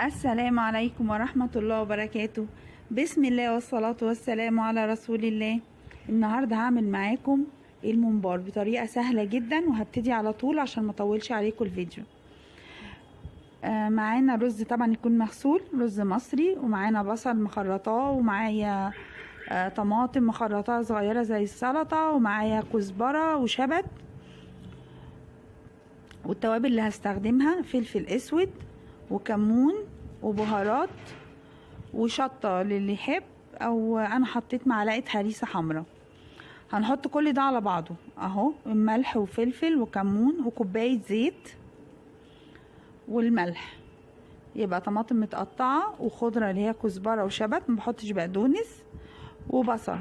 السلام عليكم ورحمة الله وبركاته. بسم الله والصلاة والسلام على رسول الله. النهاردة هعمل معاكم الممبار بطريقة سهلة جدا، وهبتدي على طول عشان ما اطولش عليكم الفيديو. معانا رز طبعا يكون مغسول، رز مصري، ومعانا بصل مخرطاه، ومعايا طماطم مخرطاه صغيرة زي السلطة، ومعايا كزبرة وشبت. والتوابل اللي هستخدمها فلفل اسود وكمون وبهارات وشطة للي يحب، او انا حطيت معلقة هريسة حمراء. هنحط كل ده على بعضه اهو، ملح وفلفل وكمون وكوباية زيت والملح. يبقى طماطم متقطعة وخضرة اللي هي كزبرة وشبت، مبحطش بقدونس، وبصل